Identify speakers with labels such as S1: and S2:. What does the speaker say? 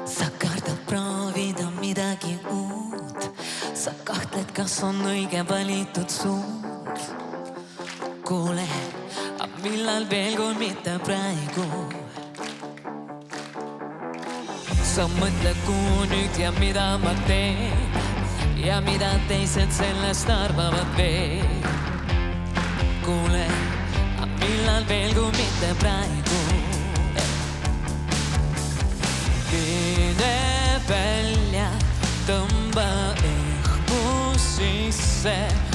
S1: sa kardad proovida midagi uut, sa kahtled, kas on õige valitud suund. Kuule, millal veel, kui mitte praegu? Sa mõtled, kuhu nüüd ja mida ma teen ja mida teised sellest arvavad veel. Kuule, millal veel, kui mitte praegu? Keene välja, tõmba õhku sisse.